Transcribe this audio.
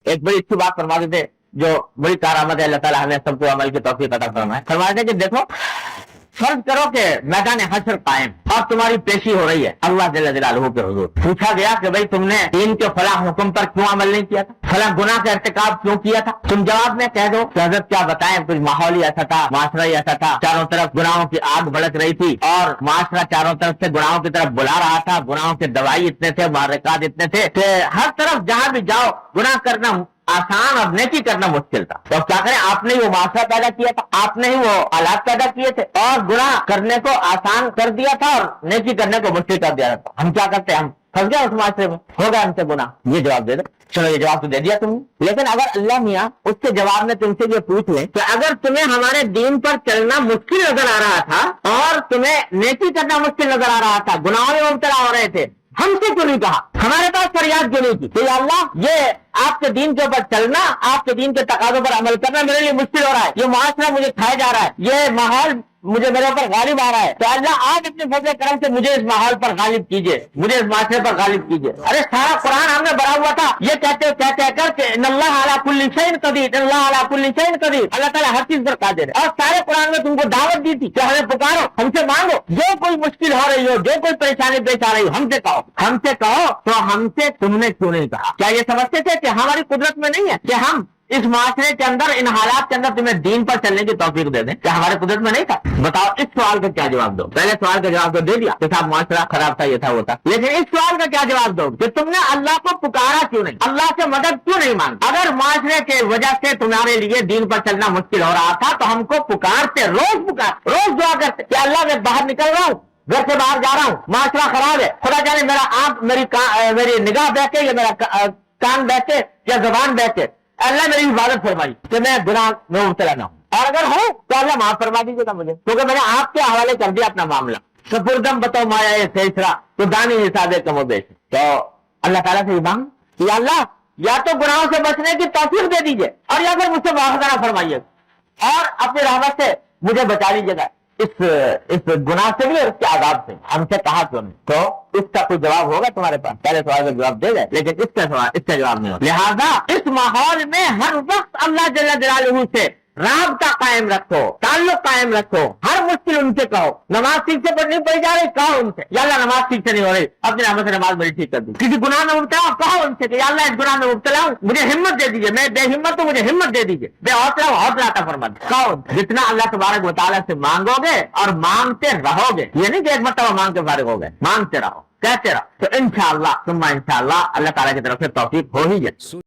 ایک بڑی اچھی بات فرما دیتے جو بڑی کارآمد ہے، اللہ تعالیٰ ہمیں سب کو عمل کی توفیق عطا فرمائے۔ فرماتے کہ دیکھو، فرض کرو کہ میدان حشر قائم اور تمہاری پیشی ہو رہی ہے اللہ جل جلالہ کے حضور۔ پوچھا گیا کہ بھئی تم نے دین کے فلاں حکم پر کیوں عمل نہیں کیا تھا، فلاں گناہ کا ارتکاب کیوں کیا تھا؟ تم جواب میں کہہ دو کہ حضرت کیا بتائیں، کچھ ماحول ہی ایسا تھا، معاشرہ ہی ایسا تھا، چاروں طرف گناہوں کی آگ بھڑک رہی تھی اور معاشرہ چاروں طرف سے گناہوں کی طرف بلا رہا تھا، گناہوں کے دوائی اتنے تھے، محرکات اتنے تھے کہ ہر طرف جہاں بھی جاؤ گناہ کرنا آسان اور نیکی کرنا مشکل تھا۔ تو کیا کریں، آپ نے ہی وہ معاشرہ پیدا کیا تھا، آپ نے ہی وہ آلات پیدا کیے تھے اور گناہ کرنے کو آسان کر دیا تھا اور نیکی کرنے کو مشکل کر دیا تھا۔ ہم کیا کرتے ہیں، ہم پھنس گئے اس معاشرے میں، ہو گیا ہم سے گناہ۔ یہ جواب دے دو، چلو یہ جواب تو دے دیا تم نے، لیکن اگر اللہ میاں اس کے جواب میں تم سے یہ پوچھ لیں کہ اگر تمہیں ہمارے دین پر چلنا مشکل نظر آ رہا تھا اور تمہیں نیکی کرنا مشکل نظر آ رہا تھا، گناہوں میں مبتلا ہو رہے تھے، ہم سے کیوں نہیں کہا، ہمارے پاس فریاد کیوں نہیں کی کہ یا اللہ یہ آپ کے دین کے اوپر چلنا، آپ کے دین کے تقاضوں پر عمل کرنا میرے لیے مشکل ہو رہا ہے، یہ معاشرہ مجھے کھائے جا رہا ہے، یہ ماحول مجھے میرے اوپر غالب آ رہا ہے، تو اللہ آج اپنے فضل کرم سے مجھے اس ماحول پر غالب کیجئے، مجھے اس معاشرے پر غالب کیجئے۔ ارے سارا قرآن ہم نے بھرا ہوا تھا یہ کہتے کر کے ان اللہ علی کل شیء قدیر، ان اللہ علی کل شیء قدیر، اللہ تعالیٰ ہر چیز پر قادر ہے۔ اور سارے قرآن میں تم کو دعوت دی تھی کہ ہمیں پکارو، ہم سے مانگو، جو کوئی مشکل ہو رہی ہو، جو کوئی پریشانی پیش آ رہی ہو، ہم سے کہو، ہم سے کہو۔ تو ہم سے تم نے کیوں نہیں کہا؟ کیا یہ سمجھتے تھے کہ ہماری قدرت میں نہیں ہے کہ ہم اس معاشرے کے اندر ان حالات کے اندر تمہیں دین پر چلنے کی توفیق دے دیں؟ کیا ہمارے قدرت میں نہیں تھا؟ بتاؤ اس سوال کا کیا جواب دو؟ پہلے سوال کا جواب تو دے دیا کہ صاحب معاشرہ خراب تھا، یہ تھا وہ تھا، لیکن اس سوال کا کیا جواب دو کہ تم نے اللہ کو پکارا کیوں نہیں، اللہ سے مدد کیوں نہیں مانگی؟ اگر معاشرے کی وجہ سے تمہارے لیے دین پر چلنا مشکل ہو رہا تھا تو ہم کو پکارتے، روز دعا کرتے کہ اللہ میں باہر نکل رہا ہوں، گھر سے باہر جا رہا ہوں، معاشرہ خراب ہے، خدا جانے میرا آنکھ میری نگاہ بہکے یا میرا کان بہکے یا زبان بہکے، اللہ میری حفاظت فرمائی کہ میں گناہ میں مبتلا نہ ہوں، اور اگر ہوں تو اللہ معاف فرما دیجیے گا مجھے، کیونکہ میں نے آپ کے حوالے کر دیا اپنا معاملہ۔ سپردم بتاؤ مایا یہ سیسرا تو دانی حساب کم و بیش۔ تو اللہ تعالیٰ سے یہ مانگ کہ یا اللہ یا تو گناہوں سے بچنے کی توفیق دے دیجیے اور یا پھر مجھ سے معاف فرمائیے اور اپنی رحمت سے مجھے بچا لیجیے گا اس گناہ سے بھی اور اس کے عذاب سے۔ ہم سے کہا کیوں نہیں؟ تو اس کا کوئی جواب ہوگا تمہارے پاس؟ پہلے سوال کا جواب دے گئے لیکن اس کا جواب نہیں ہوگا۔ لہذا اس ماحول میں ہر وقت اللہ جل جلالہ سے رابطہ قائم رکھو، تعلق قائم رکھو، ہر مشکل ان سے کہو، نماز ٹھیک سے نہیں پڑھی جا رہی کہو ان سے یا اللہ نماز ٹھیک سے نہیں ہو رہی، اپنی رحمت سے نماز میری ٹھیک کر دی، کسی گناہ میں مبتلا ہوں کہو ان سے کہ یا اللہ اس گناہ میں مبتلا ہوں، مجھے ہمت دے دیجیے، میں بے ہمت ہوں، مجھے ہمت دے دیجیے، بے حوصلہ ہوں، حوصلہ عطا فرما دیجیے، کہو۔ جتنا اللہ تبارک و تعالیٰ سے مانگو گے اور مانگتے رہو گے، یہ نہیں کہ ایک مرتبہ مانگ کے فارغ ہو گئے، مانگتے رہو، کہتے رہو، تو انشاءاللہ ثم انشاءاللہ اللہ تعالیٰ کی طرف سے توفیق ہو ہی جائے۔